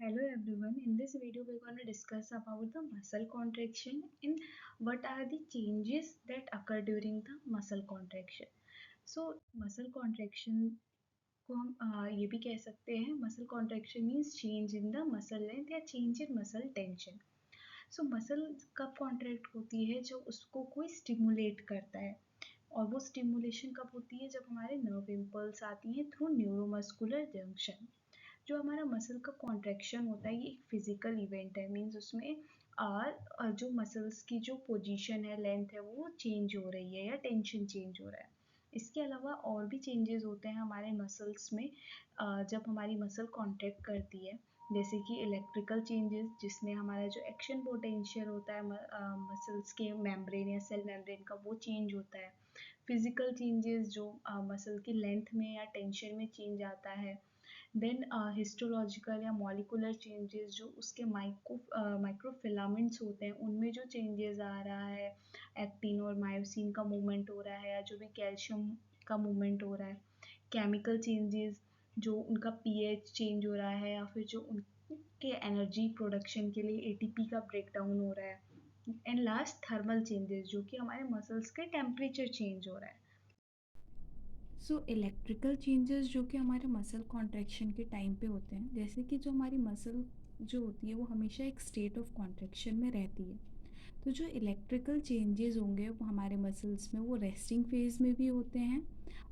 Hello everyone. In this video, we're going to discuss about the muscle contraction and what are the changes that occur during the muscle contraction. So, muscle contraction को हम ये भी कह सकते हैं muscle contraction means change in the muscle length या change in muscle tension. So, muscle कब contract होती है जब उसको कोई stimulate करता है और वो stimulation कब होती है जब हमारे nerve impulse आती है through neuromuscular junction. जो हमारा मसल का कॉन्ट्रैक्शन होता है ये एक फिजिकल इवेंट है मीन्स उसमें जो मसल्स की जो पोजीशन है लेंथ है वो चेंज हो रही है या टेंशन चेंज हो रहा है। इसके अलावा और भी चेंजेस होते हैं हमारे मसल्स में जब हमारी मसल कॉन्ट्रैक्ट करती है, जैसे कि इलेक्ट्रिकल चेंजेस जिसमें हमारा जो एक्शन पोटेंशियल होता है मसल्स के मेम्ब्रेन या सेल मेम्ब्रेन का वो चेंज होता है। फिजिकल चेंजेस जो मसल की लेंथ में या टेंशन में चेंज आता है। देन हिस्टोलॉजिकल या मॉलिकुलर चेंजेस जो उसके माइक्रोफिलामेंट्स होते हैं उनमें जो चेंजेस आ रहा है, एक्टिन और मायोसिन का मूवमेंट हो रहा है या जो भी कैल्शियम का मूवमेंट हो रहा है, केमिकल चेंजेस जो उनका पीएच चेंज हो रहा है या फिर जो उनके एनर्जी प्रोडक्शन के लिए एटीपी का ब्रेक डाउन हो रहा है, एंड लास्ट थर्मल चेंजेस जो कि हमारे मसल्स के टेम्परेचर चेंज हो रहा है। सो इलेक्ट्रिकल चेंजेस जो कि हमारे मसल कॉन्ट्रैक्शन के टाइम पे होते हैं, जैसे कि जो हमारी मसल जो होती है वो हमेशा एक स्टेट ऑफ कॉन्ट्रैक्शन में रहती है। तो जो इलेक्ट्रिकल चेंजेस होंगे वो हमारे मसल्स में वो रेस्टिंग फेज में भी होते हैं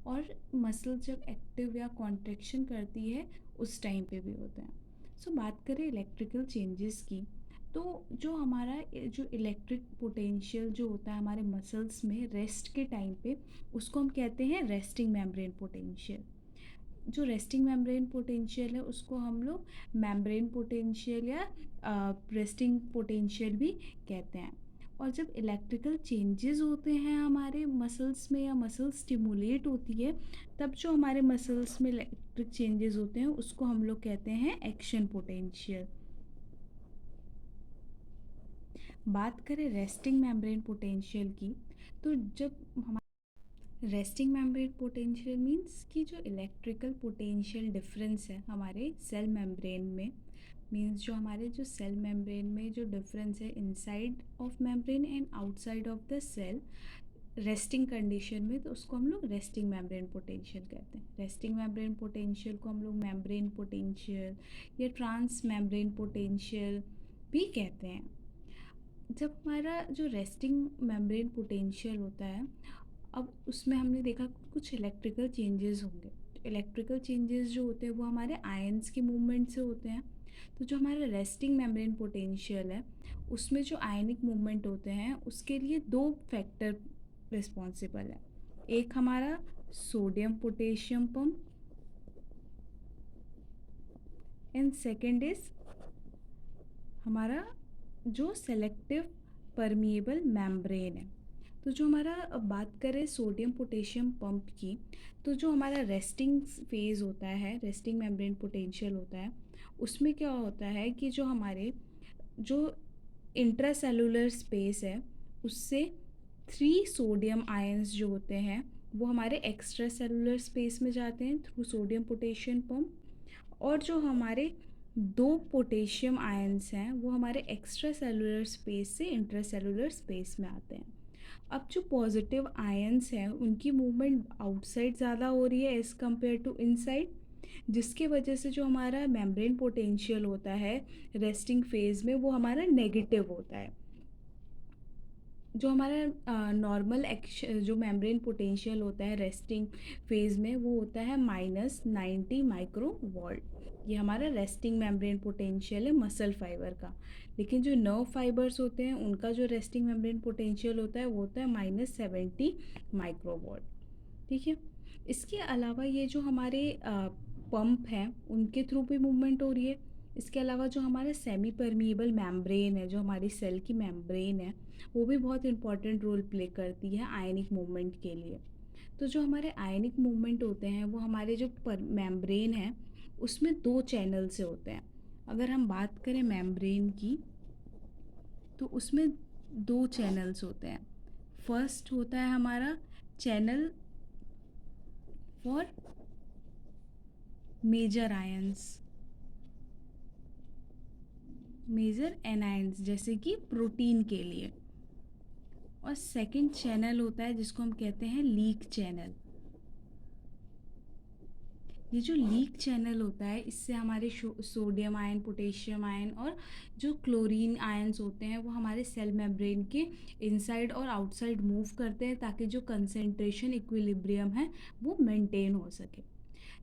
और मसल जब एक्टिव या कॉन्ट्रैक्शन करती है उस टाइम पे भी होते हैं। सो बात करें इलेक्ट्रिकल चेंजेस की, तो जो हमारा जो इलेक्ट्रिक पोटेंशियल जो होता है हमारे मसल्स में रेस्ट के टाइम पे, उसको हम कहते हैं रेस्टिंग मेम्ब्रेन पोटेंशियल। जो रेस्टिंग मेम्ब्रेन पोटेंशियल है उसको हम लोग मेम्ब्रेन पोटेंशियल या रेस्टिंग पोटेंशियल भी कहते हैं। और जब इलेक्ट्रिकल चेंजेस होते हैं हमारे मसल्स में या मसल स्टिमुलेट होती है, तब जो हमारे मसल्स में इलेक्ट्रिक चेंजेस होते हैं उसको हम लोग कहते हैं एक्शन पोटेंशियल। बात करें रेस्टिंग मेम्ब्रेन पोटेंशियल की, तो जब हमारे रेस्टिंग मेम्ब्रेन पोटेंशियल मीन्स कि जो इलेक्ट्रिकल पोटेंशियल डिफरेंस है हमारे सेल मेम्ब्रेन में, मीन्स जो हमारे जो सेल मेम्ब्रेन में जो डिफरेंस है inside of membrane and outside of the cell resting condition में, तो उसको हम लोग रेस्टिंग मेम्ब्रेन पोटेंशियल कहते हैं। रेस्टिंग मेम्ब्रेन पोटेंशियल को हम लोग मेम्ब्रेन पोटेंशियल या ट्रांस मेम्ब्रेन पोटेंशियल भी कहते हैं। जब हमारा जो रेस्टिंग मेम्ब्रेन पोटेंशियल होता है, अब उसमें हमने देखा कुछ इलेक्ट्रिकल चेंजेस होंगे। इलेक्ट्रिकल चेंजेस जो होते हैं वो हमारे आयंस के मूवमेंट से होते हैं। तो जो हमारा रेस्टिंग मेम्ब्रेन पोटेंशियल है उसमें जो आयनिक मूवमेंट होते हैं उसके लिए दो फैक्टर रिस्पॉन्सिबल है। एक हमारा sodium potassium pump and second is हमारा जो सेलेक्टिव परमिएबल मेम्ब्रेन है। तो जो हमारा अब बात करें सोडियम पोटेशियम पंप की, तो जो हमारा रेस्टिंग फेज़ होता है, रेस्टिंग मेम्ब्रेन पोटेंशियल होता है, उसमें क्या होता है कि जो हमारे जो इंट्रासेलुलर स्पेस है उससे 3 सोडियम आयंस जो होते हैं वो हमारे एक्स्ट्रा सेलुलर स्पेस में जाते हैं थ्रू सोडियम पोटेशियम पंप, और जो हमारे 2 पोटेशियम आयंस हैं वो हमारे एक्स्ट्रा सेलुलर स्पेस से इंट्रासेलुलर स्पेस में आते हैं। अब जो पॉजिटिव आयंस हैं उनकी मूवमेंट आउटसाइड ज़्यादा हो रही है एज़ कम्पेयर टू इनसाइड, जिसकी वजह से जो हमारा मेम्ब्रेन पोटेंशियल होता है रेस्टिंग फेज़ में वो हमारा नेगेटिव होता है। जो हमारा नॉर्मल एक्शन जो मेम्ब्रेन पोटेंशियल होता है रेस्टिंग फेज़ में वो होता है -90 माइक्रो वॉल्ट। ये हमारा रेस्टिंग मेम्ब्रेन पोटेंशियल है मसल फाइबर का। लेकिन जो नर्व फाइबर्स होते हैं उनका जो रेस्टिंग मेम्ब्रेन पोटेंशियल होता है वो होता है -70 माइक्रो वॉल्ट। ठीक है। इसके अलावा ये जो हमारे पंप हैं उनके थ्रू भी मूवमेंट हो रही है। इसके अलावा जो हमारा सेमी परमिएबल मेम्ब्रेन है, जो हमारी सेल की मेम्ब्रेन है, वो भी बहुत इंपॉर्टेंट रोल प्ले करती है आयनिक मूवमेंट के लिए। तो जो हमारे आयनिक मूवमेंट होते हैं वो हमारे जो मेम्ब्रेन है उसमें 2 चैनल से होते हैं। अगर हम बात करें मेम्ब्रेन की, तो उसमें 2 चैनल्स होते हैं। फर्स्ट होता है हमारा channel for major ions, major anions जैसे कि प्रोटीन के लिए। और सेकंड चैनल होता है जिसको हम कहते हैं लीक चैनल। ये जो लीक चैनल होता है इससे हमारे सोडियम आयन, पोटेशियम आयन और जो क्लोरीन आयंस होते हैं वो हमारे सेल मेम्ब्रेन के इनसाइड और आउटसाइड मूव करते हैं ताकि जो कंसेंट्रेशन इक्विलिब्रियम है वो मेंटेन हो सके।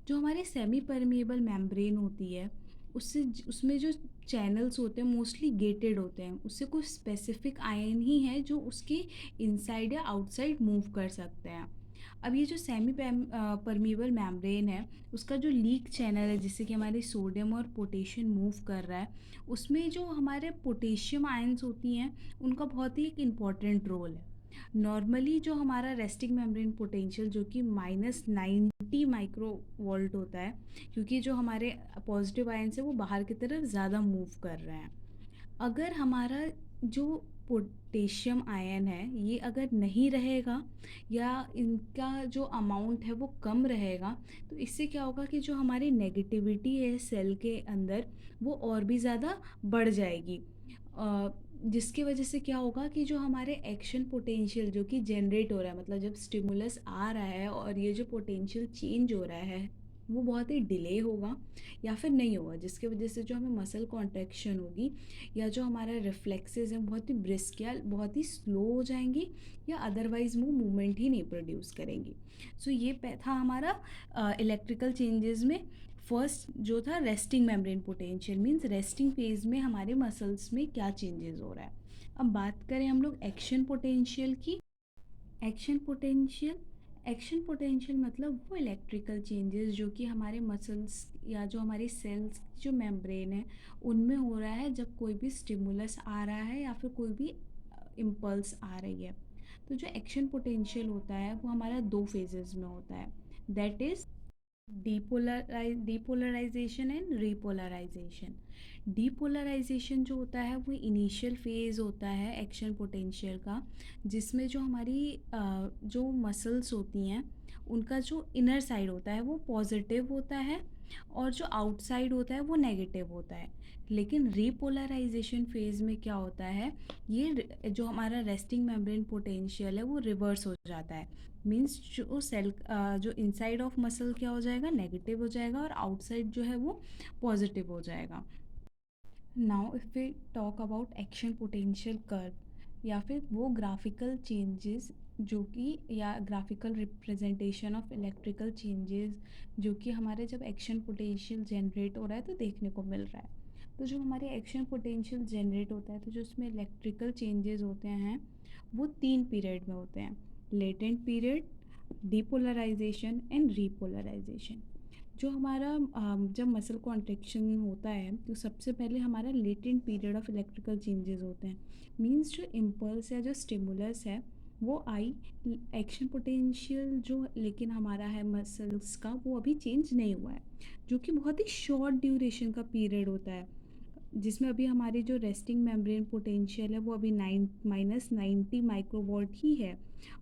जो हमारे सेमी परमिएबल मेम्ब्रेन होती है उससे उसमें जो चैनल्स होते हैं मोस्टली गेटेड होते हैं, उससे कुछ स्पेसिफिक आयन ही है जो उसके इनसाइड या आउटसाइड मूव कर सकते हैं। अब ये जो सेमी परमिएबल मेम्ब्रेन है उसका जो लीक चैनल है जिससे कि हमारे सोडियम और पोटेशियम मूव कर रहा है, उसमें जो हमारे पोटेशियम आयंस होती हैं उनका बहुत ही एक इम्पॉर्टेंट रोल है। नॉर्मली जो हमारा रेस्टिंग मेम्ब्रेन पोटेंशियल जो कि -90 माइक्रो वोल्ट होता है, क्योंकि जो हमारे पॉजिटिव आयंस है वो बाहर की तरफ ज़्यादा मूव कर रहे हैं। अगर हमारा जो पोटेशियम आयन है ये अगर नहीं रहेगा या इनका जो अमाउंट है वो कम रहेगा, तो इससे क्या होगा कि जो हमारी नेगेटिविटी है सेल के अंदर वो और भी ज़्यादा बढ़ जाएगी। जिसकी वजह से क्या होगा कि जो हमारे एक्शन पोटेंशियल जो कि जनरेट हो रहा है, मतलब जब स्टिमुलस आ रहा है और ये जो पोटेंशियल चेंज हो रहा है वो बहुत ही डिले होगा या फिर नहीं होगा, जिसकी वजह से जो हमें मसल कॉन्ट्रैक्शन होगी या जो हमारा रिफ्लेक्सेस हैं बहुत ही ब्रिस्क या बहुत ही स्लो हो जाएंगी या अदरवाइज वो मूवमेंट ही नहीं प्रोड्यूस करेंगी। सो ये था हमारा इलेक्ट्रिकल चेंजेस में फर्स्ट जो था resting membrane potential, means resting phase में हमारे मसल्स में क्या चेंजेस हो रहा है। अब बात करें हम लोग एक्शन पोटेंशियल की। एक्शन पोटेंशियल, एक्शन पोटेंशियल मतलब वो इलेक्ट्रिकल चेंजेस जो कि हमारे मसल्स या जो हमारी सेल्स जो मेम्ब्रेन है उनमें हो रहा है जब कोई भी स्टिमुलस आ रहा है या फिर कोई भी इम्पल्स आ रही है। तो जो एक्शन पोटेंशियल होता है वो हमारा दो फेजेस में होता है, that is depolarisation and repolarisation. Depolarisation जो होता है वो इनिशियल फेज होता है एक्शन पोटेंशियल का, जिसमें जो हमारी जो मसल्स होती हैं उनका जो इनर साइड होता है वो पॉजिटिव होता है और जो आउटसाइड होता है वो नेगेटिव होता है। लेकिन रीपोलराइजेशन फेज में क्या होता है, ये जो हमारा रेस्टिंग मेम्ब्रेन पोटेंशियल है वो रिवर्स हो जाता है। मीन्स जो सेल जो इनसाइड ऑफ मसल क्या हो जाएगा, नेगेटिव हो जाएगा और आउटसाइड जो है वो पॉजिटिव हो जाएगा। Now if we talk about action potential curve या फिर वो ग्राफिकल चेंजेस जो कि या graphical representation of electrical changes जो कि हमारे जब एक्शन पोटेंशियल जनरेट हो रहा है तो देखने को मिल रहा है। तो जो हमारे एक्शन पोटेंशियल जनरेट होता है तो जो उसमें इलेक्ट्रिकल चेंजेस होते हैं वो 3 पीरियड में होते हैं, latent period, depolarisation and repolarisation. जो हमारा जब मसल कॉन्ट्रैक्शन होता है तो सबसे पहले हमारा latent period of electrical changes होते हैं। मींस जो इम्पल्स है, जो स्टिमुलस है वो आई, एक्शन पोटेंशियल जो लेकिन हमारा है मसल्स का वो अभी चेंज नहीं हुआ है, जो कि बहुत ही शॉर्ट ड्यूरेशन का पीरियड होता है, जिसमें अभी हमारी जो रेस्टिंग मेम्ब्रेन पोटेंशियल है वो अभी -90 माइक्रोवॉट ही है।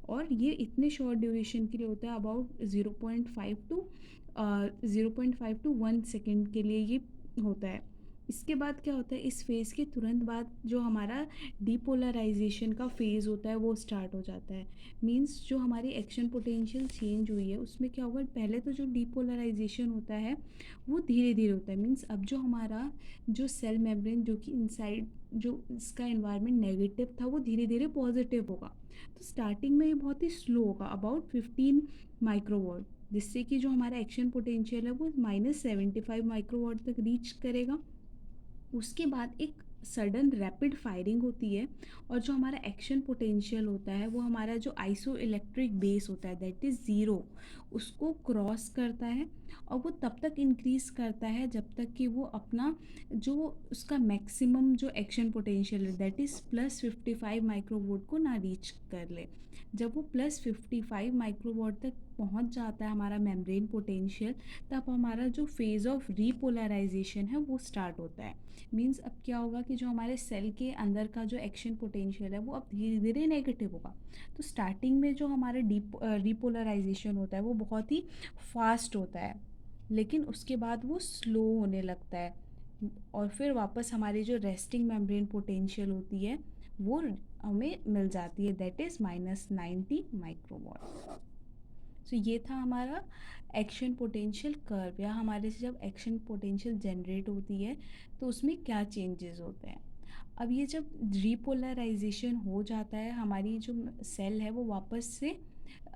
और ये इतने शॉर्ट ड्यूरेशन के लिए होता है, अबाउट 0.5 टू 1 सेकेंड के लिए ये होता है। इसके बाद क्या होता है, इस फेज़ के तुरंत बाद जो हमारा डीपोलराइजेशन का फेज़ होता है वो स्टार्ट हो जाता है। मींस जो हमारी एक्शन पोटेंशियल चेंज हुई है उसमें क्या होगा, पहले तो जो डीपोलराइजेशन होता है वो धीरे धीरे होता है। मीन्स अब जो हमारा जो सेल मेम्ब्रेन जो कि इनसाइड जो इसका एनवायरनमेंट नेगेटिव था वो धीरे धीरे पॉजिटिव होगा। तो स्टार्टिंग में ये बहुत ही स्लो होगा, अबाउट 15 माइक्रोवॉट, जिससे कि जो हमारा एक्शन पोटेंशियल है वो -75 माइक्रोवॉट तक रीच करेगा। उसके बाद एक सडन रैपिड फायरिंग होती है और जो हमारा एक्शन पोटेंशियल होता है वो हमारा जो आइसो इलेक्ट्रिक बेस होता है दैट इज़ ज़ीरो, उसको क्रॉस करता है और वो तब तक इंक्रीज़ करता है जब तक कि वो अपना जो उसका मैक्सिमम जो एक्शन पोटेंशियल है दैट इज़ +55 माइक्रोवोल्ट को ना रीच कर ले। जब वो +55 माइक्रोवॉट तक पहुंच जाता है हमारा मेम्ब्रेन पोटेंशियल, तब हमारा जो फेज़ ऑफ रीपोलराइजेशन है वो स्टार्ट होता है। मीन्स अब क्या होगा कि जो हमारे सेल के अंदर का जो एक्शन पोटेंशियल है वो अब धीरे धीरे नेगेटिव होगा। तो स्टार्टिंग में जो हमारा रिपोलराइजेशन होता है वो बहुत ही फास्ट होता है, लेकिन उसके बाद वो स्लो होने लगता है और फिर वापस हमारी जो रेस्टिंग मेम्ब्रेन पोटेंशियल होती है वो हमें मिल जाती है, दैट इज़ -90 माइक्रोवॉट। सो ये था हमारा एक्शन पोटेंशियल कर्व, या हमारे से जब एक्शन पोटेंशियल जनरेट होती है तो उसमें क्या चेंजेस होते हैं। अब ये जब रीपोलराइजेशन हो जाता है, हमारी जो सेल है वो वापस से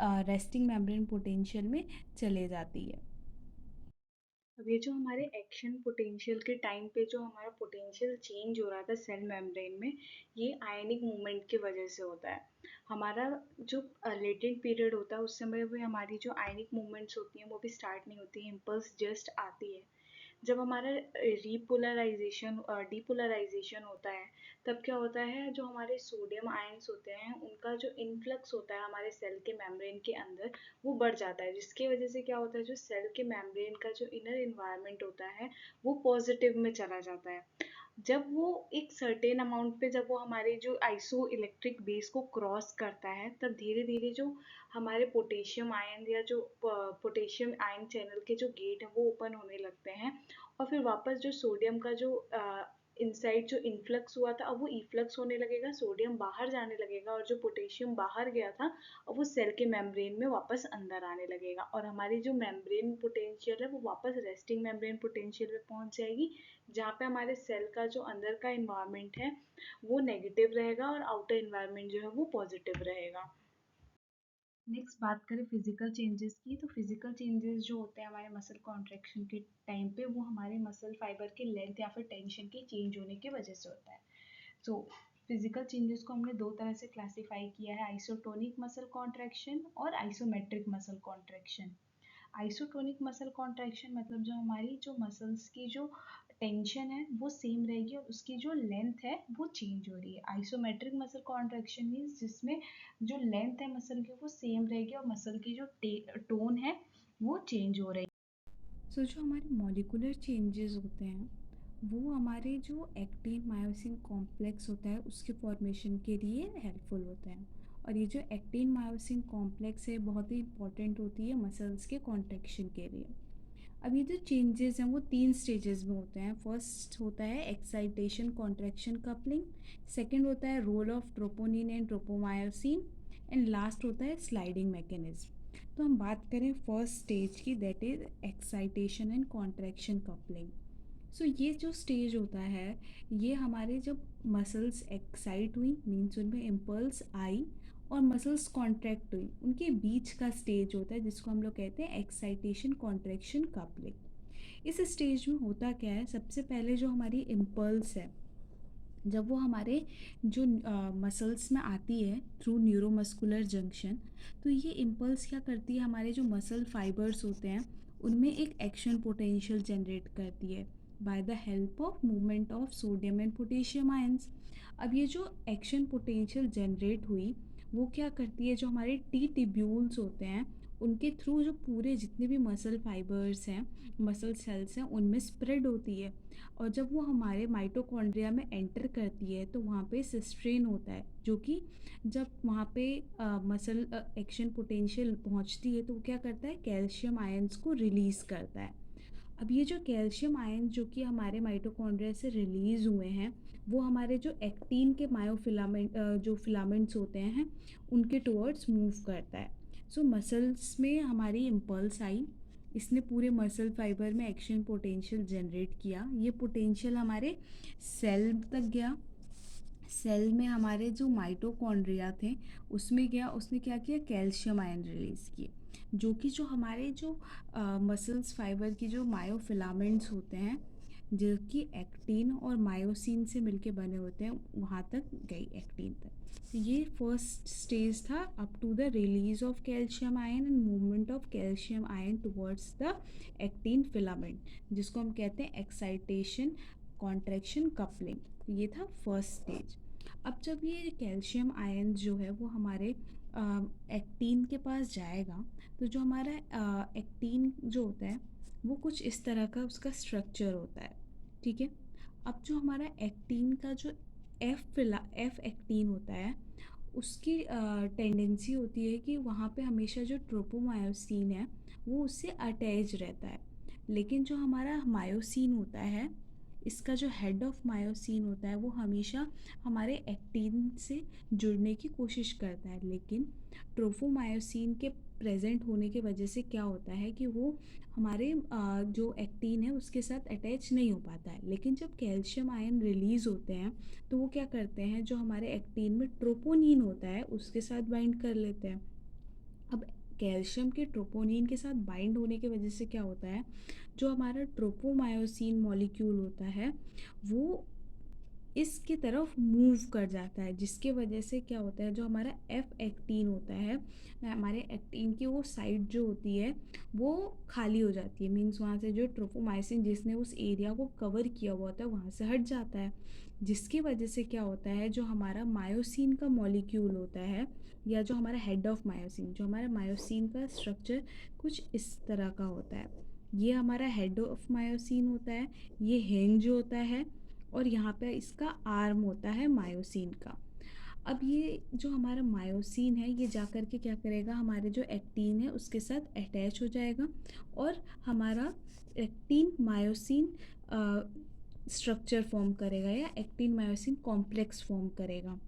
रेस्टिंग मेम्ब्रेन पोटेंशियल में चले जाती है। अब ये जो हमारे एक्शन पोटेंशियल के टाइम पे जो हमारा पोटेंशियल चेंज हो रहा था सेल मेम्ब्रेन में, ये आयनिक मूवमेंट की वजह से होता है। हमारा जो लेटेंट पीरियड होता है उस समय भी हमारी जो आयनिक मूवमेंट्स होती हैं वो भी स्टार्ट नहीं होती है, इम्पल्स जस्ट आती है। जब हमारा रीपोलराइजेशन डीपोलराइजेशन होता है, तब क्या होता है, जो हमारे सोडियम आयंस होते हैं उनका जो इन्फ्लक्स होता है हमारे सेल के मेम्ब्रेन के अंदर वो बढ़ जाता है, जिसकी वजह से क्या होता है, जो सेल के मेम्ब्रेन का जो इनर इन्वायरमेंट होता है वो पॉजिटिव में चला जाता है। जब वो एक सर्टेन अमाउंट पे, जब वो हमारे जो आइसो इलेक्ट्रिक बेस को क्रॉस करता है, तब धीरे धीरे जो हमारे पोटेशियम आयन या जो पोटेशियम आयन चैनल के जो गेट है वो ओपन होने लगते हैं, और फिर वापस जो सोडियम का जो इनसाइड जो इन्फ्लक्स हुआ था अब वो इफ्लक्स होने लगेगा, सोडियम बाहर जाने लगेगा, और जो पोटेशियम बाहर गया था अब वो सेल के मेम्ब्रेन में वापस अंदर आने लगेगा, और हमारी जो मेम्ब्रेन पोटेंशियल है वो वापस रेस्टिंग मेम्ब्रेन पोटेंशियल पे पहुंच जाएगी, जहाँ पे हमारे सेल का जो अंदर का इन्वायरमेंट है वो नेगेटिव रहेगा और आउटर इन्वायरमेंट जो है वो पॉजिटिव रहेगा। नेक्स्ट बात करें फिजिकल चेंजेस की, तो फिजिकल चेंजेस जो होते हैं हमारे मसल कॉन्ट्रैक्शन के टाइम पे, वो हमारे मसल फाइबर के लेंथ या फिर टेंशन के चेंज होने की वजह से होता है। सो फिजिकल चेंजेस को हमने दो तरह से क्लासीफाई किया है, आइसोटोनिक मसल कॉन्ट्रैक्शन और isometric muscle contraction. Isotonic muscle contraction मतलब जो हमारी जो मसल्स की जो टेंशन है वो सेम रहेगी और उसकी जो लेंथ है वो चेंज हो रही है। आइसोमेट्रिक मसल कॉन्ट्रैक्शन मीन्स जिसमें जो लेंथ है मसल की वो सेम रहेगी और मसल की जो टोन है वो चेंज हो रही है। सो जो हमारे मॉलिकुलर चेंजेस होते हैं वो हमारे जो एक्टिन मायोसिन कॉम्प्लेक्स होता है उसके फॉर्मेशन के लिए हेल्पफुल होते हैं, और ये जो एक्टिन मायोसिन कॉम्प्लेक्स है बहुत ही इंपॉर्टेंट होती है मसल्स के कॉन्ट्रैक्शन के लिए। अब ये जो चेंजेस हैं वो 3 स्टेजेस में होते हैं। फर्स्ट होता है एक्साइटेशन कॉन्ट्रैक्शन कपलिंग, सेकंड होता है role of troponin and tropomyosin, and last होता है स्लाइडिंग मैकेनिज्म। तो हम बात करें फर्स्ट स्टेज की, that is excitation and contraction coupling. So ये जो स्टेज होता है, ये हमारे जब मसल्स एक्साइट हुई मीन्स उनमें इम्पल्स आई और मसल्स कॉन्ट्रैक्ट हुई, उनके बीच का स्टेज होता है जिसको हम लोग कहते हैं एक्साइटेशन कॉन्ट्रैक्शन कपलिंग। इस स्टेज में होता क्या है, सबसे पहले जो हमारी इम्पल्स है जब वो हमारे जो मसल्स में आती है थ्रू न्यूरोमस्कुलर जंक्शन, तो ये इम्पल्स क्या करती है, हमारे जो मसल फाइबर्स होते हैं उनमें एक एक्शन पोटेंशियल जनरेट करती है by the help of movement of sodium and potassium ions. अब ये जो एक्शन पोटेंशियल जनरेट हुई वो क्या करती है, जो हमारे टी टिब्यूल्स होते हैं उनके थ्रू जो पूरे जितने भी मसल फाइबर्स हैं, मसल सेल्स हैं, उनमें स्प्रेड होती है, और जब वो हमारे माइटोकॉन्ड्रिया में एंटर करती है तो वहाँ पे सिस्ट्रेन होता है, जो कि जब वहाँ पे मसल एक्शन पोटेंशियल पहुँचती है तो वो क्या करता है, कैल्शियम आयंस को रिलीज़ करता है। अब ये जो कैल्शियम आयन जो कि हमारे माइटोकॉन्ड्रिया से रिलीज़ हुए हैं वो हमारे जो एक्टीन के मायोफिलामेंट जो फिलामेंट्स होते हैं उनके टुवर्ड्स मूव करता है। सो मसल्स में हमारी इम्पल्स आई, इसने पूरे मसल फाइबर में एक्शन पोटेंशियल जनरेट किया, ये पोटेंशियल हमारे सेल तक गया। सेल में हमारे जो माइटोकॉन्ड्रिया थे उसमें गया, उसने क्या किया, कैल्शियम आयन रिलीज़ किए, जो कि जो हमारे जो मसल्स फाइबर की जो मायोफिलामेंट्स होते हैं जो कि एक्टिन और मायोसिन से मिलके बने होते हैं वहाँ तक गई, एक्टिन तक। तो ये फर्स्ट स्टेज था up to the release of calcium ion and movement of calcium ion towards the actin filament, जिसको हम कहते हैं एक्साइटेशन कॉन्ट्रैक्शन कपलिंग। ये था फर्स्ट स्टेज। अब जब ये कैल्शियम आयन जो है वो हमारे एक्टिन के पास जाएगा, तो जो हमारा एक्टिन जो होता है वो कुछ इस तरह का उसका स्ट्रक्चर होता है, ठीक है। अब जो हमारा एक्टिन का जो एफ एक्टिन होता है उसकी टेंडेंसी होती है कि वहाँ पे हमेशा जो ट्रोपोमायोसिन है वो उससे अटैच रहता है, लेकिन जो हमारा मायोसिन होता है इसका जो हेड ऑफ मायोसिन होता है वो हमेशा हमारे एक्टिन से जुड़ने की कोशिश करता है, लेकिन ट्रोफोमायोसिन के प्रेजेंट होने की वजह से क्या होता है कि वो हमारे जो एक्टिन है उसके साथ अटैच नहीं हो पाता है। लेकिन जब कैल्शियम आयन रिलीज होते हैं तो वो क्या करते हैं, जो हमारे एक्टिन में ट्रोपोनिन होता है उसके साथ बाइंड कर लेते हैं। अब कैल्शियम के ट्रोपोनिन के साथ बाइंड होने की वजह से क्या होता है, जो हमारा ट्रोपोमायोसिन मॉलिक्यूल होता है वो इसकी तरफ मूव कर जाता है, जिसके वजह से क्या होता है, जो हमारा एफ एक्टीन होता है, हमारे एक्टीन की वो साइड जो होती है वो खाली हो जाती है। मीन्स वहाँ से जो ट्रोपोमाइसिन जिसने उस एरिया को कवर किया हुआ होता है वहाँ से हट जाता है, जिसकी वजह से क्या होता है, जो हमारा मायोसिन का मॉलिक्यूल होता है या जो हमारा हेड ऑफ मायोसिन, जो हमारा मायोसिन का स्ट्रक्चर कुछ इस तरह का होता है। ये हमारा हेड ऑफ मायोसिन होता है, ये हिंज होता है, और यहाँ पे इसका आर्म होता है मायोसिन का। अब ये जो हमारा मायोसिन है ये जा कर के क्या करेगा, हमारे जो एक्टिन है उसके साथ अटैच हो जाएगा और हमारा एक्टिन मायोसिन स्ट्रक्चर फॉर्म करेगा या एक्टिन मायोसिन कॉम्प्लेक्स फॉर्म करेगा।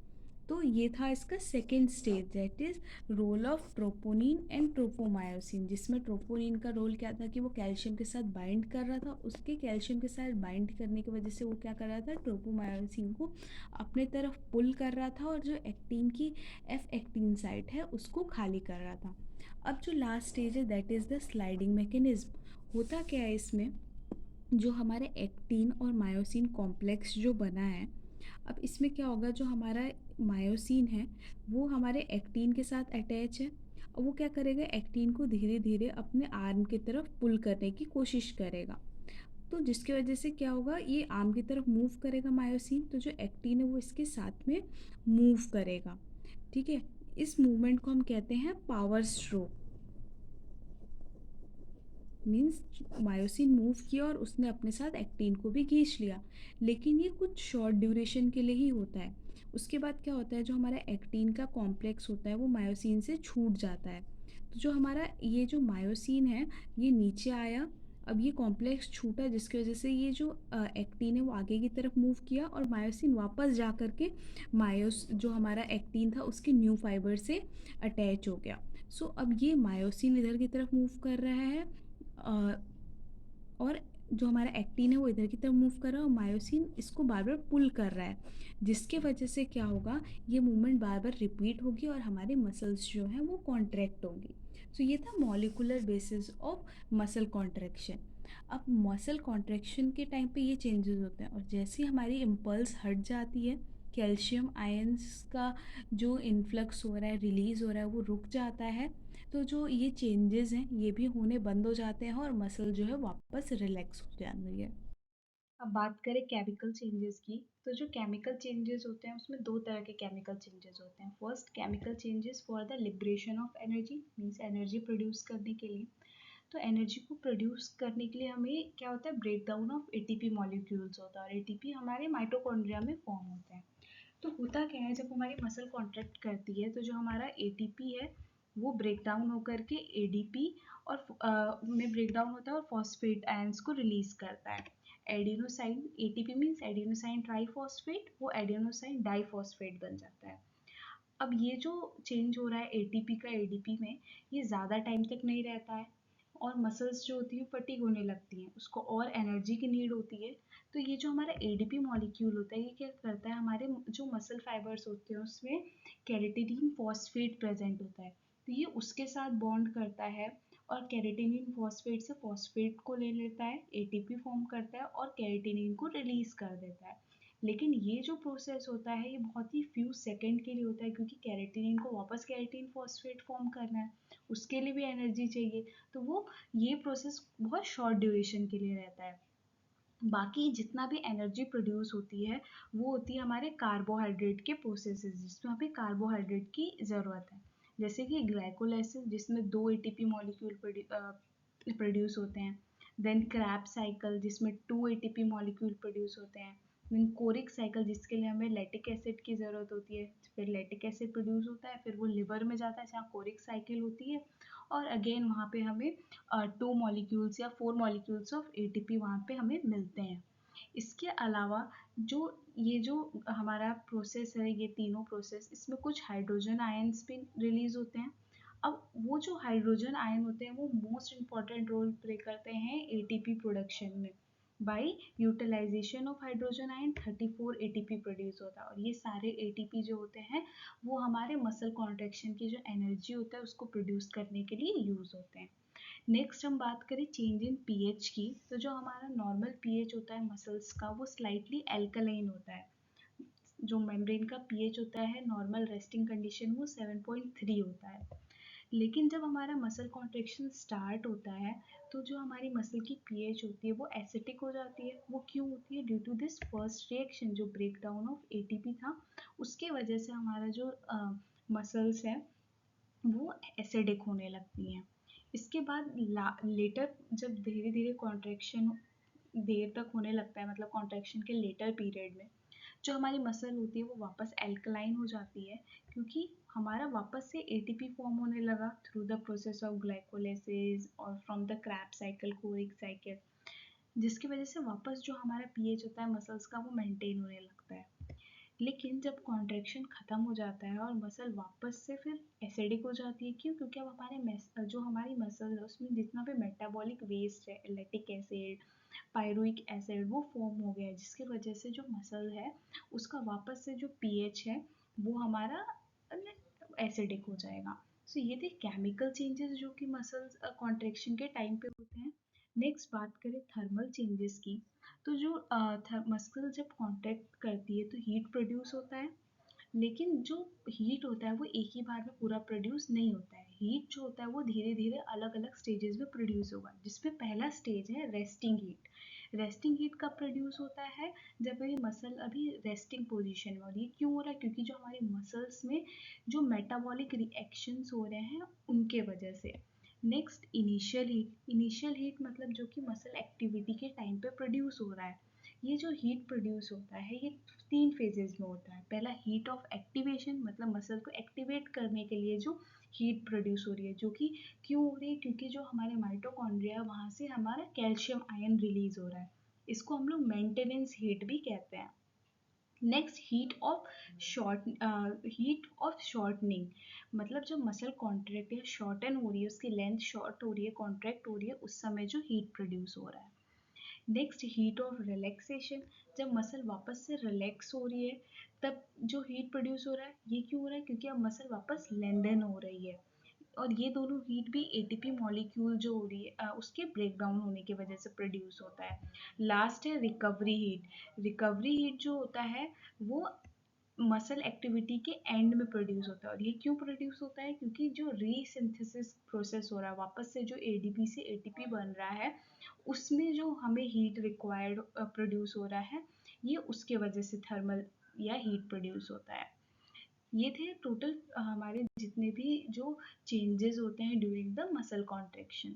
तो ये था इसका second stage, that is role of troponin and tropomyosin, जिसमें ट्रोपोनिन का रोल क्या था कि वो कैल्शियम के साथ बाइंड कर रहा था, उसके कैल्शियम के साथ बाइंड करने की वजह से वो क्या कर रहा था, ट्रोपोमायोसिन को अपने तरफ पुल कर रहा था और जो एक्टिन की एफ एक्टिन साइट है उसको खाली कर रहा था। अब जो लास्ट स्टेज है that is the sliding mechanism. होता क्या है इसमें, जो हमारे एक्टिन और मायोसिन कॉम्प्लेक्स जो बना है, अब इसमें क्या होगा, जो हमारा मायोसिन है वो हमारे एक्टिन के साथ अटैच है और वो क्या करेगा, एक्टिन को धीरे धीरे अपने आर्म की तरफ पुल करने की कोशिश करेगा। तो जिसकी वजह से क्या होगा, ये आर्म की तरफ मूव करेगा मायोसिन, तो जो एक्टिन है वो इसके साथ में मूव करेगा। ठीक है, इस मूवमेंट को हम कहते हैं power stroke. Means myosin move किया और उसने अपने साथ एक्टिन को भी खींच लिया, लेकिन ये कुछ शॉर्ट ड्यूरेशन के लिए ही होता है। उसके बाद क्या होता है, जो हमारा एक्टिन का कॉम्प्लेक्स होता है वो मायोसिन से छूट जाता है। तो जो हमारा ये जो मायोसिन है ये नीचे आया, अब ये कॉम्प्लेक्स छूटा जिसकी वजह से ये जो एक्टिन है वो आगे की तरफ मूव किया और मायोसिन वापस जा कर के मायोस जो हमारा एक्टिन था उसके न्यू फाइबर से अटैच हो गया। सो अब ये मायोसिन इधर की तरफ मूव कर रहा है और जो हमारा एक्टिन है वो इधर की तरफ मूव कर रहा है और मायोसिन इसको बार बार पुल कर रहा है, जिसके वजह से क्या होगा, ये मूवमेंट बार बार रिपीट होगी और हमारे मसल्स जो हैं वो कॉन्ट्रैक्ट होंगी। सो ये था molecular basis of muscle contraction. अब मसल कॉन्ट्रैक्शन के टाइम पे ये चेंजेस होते हैं और जैसे ही हमारी इम्पल्स हट जाती है, कैल्शियम आयंस का जो इन्फ्लक्स हो रहा है, रिलीज़ हो रहा है, वो रुक जाता है, तो जो ये चेंजेस हैं ये भी होने बंद हो जाते हैं और मसल जो है वापस रिलैक्स हो जाती है। अब बात करें केमिकल चेंजेस की, तो जो केमिकल चेंजेस होते हैं उसमें दो तरह के केमिकल चेंजेस होते हैं। First, chemical changes for the liberation of energy, means energy produce करने के लिए। तो एनर्जी को प्रोड्यूस करने के लिए हमें क्या होता है, break down of ATP molecules होता है और एटीपी हमारे माइटोकॉन्ड्रिया में फॉर्म होता है। तो होता क्या है, जब हमारी मसल कॉन्ट्रैक्ट करती है तो जो हमारा एटीपी है वो ब्रेक डाउन होकर के एडीपी और में ब्रेक डाउन होता है और फॉस्फेट आयंस को रिलीज करता है। Adenosine, ATP means adenosine triphosphate, वो एडिनोसाइन डाइफॉस्फेट बन जाता है। अब ये जो चेंज हो रहा है एटीपी का एडीपी में, ये ज़्यादा टाइम तक नहीं रहता है और मसल्स जो होती है फटीग होने लगती हैं, उसको और एनर्जी की नीड होती है। तो ये जो हमारा एडीपी मॉलिक्यूल होता है ये क्या करता है, हमारे जो मसल फाइबर्स होते हैं उसमें कैरेटिनिन फॉस्फेट प्रेजेंट होता है, तो ये उसके साथ बॉन्ड करता है और कैरेटिनिन फॉस्फेट से फॉस्फेट को ले लेता है, एटीपी फॉर्म करता है और कैरेटिनिन को रिलीज कर देता है। लेकिन ये जो प्रोसेस होता है ये बहुत ही फ्यू सेकंड के लिए होता है, क्योंकि कैरेटिनिन को वापस कैरेटिन फॉस्फेट फॉर्म करना है, उसके लिए भी एनर्जी चाहिए। तो वो ये प्रोसेस बहुत शॉर्ट ड्यूरेशन के लिए रहता है। बाकी जितना भी एनर्जी प्रोड्यूस होती है वो होती है हमारे कार्बोहाइड्रेट के प्रोसेसेस, जिसमें हमें कार्बोहाइड्रेट की ज़रूरत है। जैसे कि ग्लाइकोलाइसिस जिसमें दो एटीपी मॉलिक्यूल प्रोड्यूस होते हैं, देन क्रैब साइकिल जिसमें टू एटीपी मॉलिक्यूल प्रोड्यूस होते हैं, देन कोरिक साइकिल जिसके लिए हमें लैक्टिक एसिड की ज़रूरत होती है, फिर लैक्टिक एसिड प्रोड्यूस होता है, फिर वो लिवर में जाता है जहाँ कोरिक साइकिल होती है और अगेन वहाँ पे हमें टू मॉलिक्यूल्स या फोर मॉलिक्यूल्स ऑफ एटीपी वहाँ पे हमें मिलते हैं। इसके अलावा जो ये जो हमारा प्रोसेस है, ये तीनों प्रोसेस, इसमें कुछ हाइड्रोजन आयंस भी रिलीज होते हैं। अब वो जो हाइड्रोजन आयन होते हैं वो मोस्ट इम्पॉर्टेंट रोल प्ले करते हैं एटीपी प्रोडक्शन में। By utilisation of hydrogen ion 34 ATP produce होता है, और ये सारे एटीपी जो होते हैं वो हमारे मसल कॉन्ट्रेक्शन की जो एनर्जी होता है उसको प्रोड्यूस करने के लिए यूज होते हैं। नेक्स्ट हम बात करें चेंज इन पीएच की, तो जो हमारा नॉर्मल पीएच होता है मसल्स का वो स्लाइटली एल्कलाइन होता है। जो मेम्ब्रेन का पीएच होता है नॉर्मल रेस्टिंग कंडीशन वो 7.3 होता है। लेकिन जब हमारा मसल कॉन्ट्रेक्शन स्टार्ट होता है तो जो हमारी मसल की पीएच होती है वो एसिडिक हो जाती है। वो क्यों होती है? Due to this first reaction, जो ब्रेक डाउन ऑफ एटीपी था उसके वजह से हमारा जो मसल्स है वो एसिडिक होने लगती हैं। इसके बाद लेटर जब धीरे धीरे कॉन्ट्रैक्शन देर तक होने लगता है, मतलब कॉन्ट्रैक्शन के लेटर पीरियड में जो हमारी मसल होती है वो वापस एल्कलाइन हो जाती है, क्योंकि हमारा वापस से एटीपी फॉर्म होने लगा through the process of glycolysis और from the Krebs cycle, Cori cycle, जिसकी वजह से वापस जो हमारा पीएच होता है मसल्स का वो मेंटेन होने लगता है। लेकिन जब कॉन्ट्रैक्शन ख़त्म हो जाता है और मसल वापस से फिर एसिडिक हो जाती है, क्यों? क्योंकि अब जो हमारी मसल है उसमें जितना भी मेटाबॉलिक वेस्ट है, लैक्टिक एसिड, पायरुइक एसिड, वो फॉर्म हो गया है, जिसकी वजह से जो मसल है उसका वापस से जो पीएच है वो हमारा एसिडिक हो जाएगा। सो ये थे केमिकल चेंजेस जो कि मसल्स कॉन्ट्रैक्शन के टाइम पे होते हैं। नेक्स्ट बात करें थर्मल चेंजेस की, तो जो मसल जब कॉन्ट्रैक्ट करती है तो हीट प्रोड्यूस होता है, लेकिन जो हीट होता है वो एक ही बार में पूरा प्रोड्यूस नहीं होता है। हीट जो होता है वो धीरे धीरे अलग अलग स्टेजेस में प्रोड्यूस होगा, जिसमें पहला स्टेज है रेस्टिंग हीट। रेस्टिंग हीट कब प्रोड्यूस होता है? जब ये मसल अभी रेस्टिंग पोजीशन में, और ये क्यों हो रहा है? क्योंकि जो हमारे मसल्स में जो मेटाबॉलिक रिएक्शंस हो रहे हैं उनके वजह से। Next initial heat. Initial heat मतलब जो कि मसल एक्टिविटी के टाइम पे प्रोड्यूस हो रहा है। ये जो हीट प्रोड्यूस होता है ये 3 फेजेस में होता है। पहला हीट ऑफ एक्टिवेशन, मतलब मसल को एक्टिवेट करने के लिए जो हीट प्रोड्यूस हो रही है, जो कि क्यों हो रही है? क्योंकि जो हमारे माइटोकॉन्ड्रिया है वहाँ से हमारा कैल्शियम आयन रिलीज हो रहा है। इसको हम लोग मेंटेनेंस हीट भी कहते हैं। नेक्स्ट हीट ऑफ शॉर्टनिंग, मतलब जब मसल कॉन्ट्रैक्ट या शॉर्टन हो रही है, उसकी लेंथ शॉर्ट हो रही है, कॉन्ट्रैक्ट हो रही है, उस समय जो हीट प्रोड्यूस हो रहा है। नेक्स्ट हीट ऑफ रिलैक्सेशन, जब मसल वापस से रिलैक्स हो रही है तब जो हीट प्रोड्यूस हो रहा है। ये क्यों हो रहा है? क्योंकि अब मसल वापस लेंथन हो रही है, और ये दोनों हीट भी एटीपी मॉलिक्यूल जो हो रही है उसके ब्रेक डाउन होने की वजह से प्रोड्यूस होता है। लास्ट है रिकवरी हीट। रिकवरी हीट जो होता है वो मसल एक्टिविटी के एंड में प्रोड्यूस होता है, और ये क्यों प्रोड्यूस होता है? क्योंकि जो रीसिंथेसिस प्रोसेस हो रहा है, वापस से जो एडीपी से एटीपी बन रहा है उसमें जो हमें हीट रिक्वायर्ड प्रोड्यूस हो रहा है, ये उसके वजह से थर्मल या हीट प्रोड्यूस होता है। ये थे टोटल हमारे जितने भी जो चेंजेस होते हैं ड्यूरिंग द मसल कॉन्ट्रैक्शन।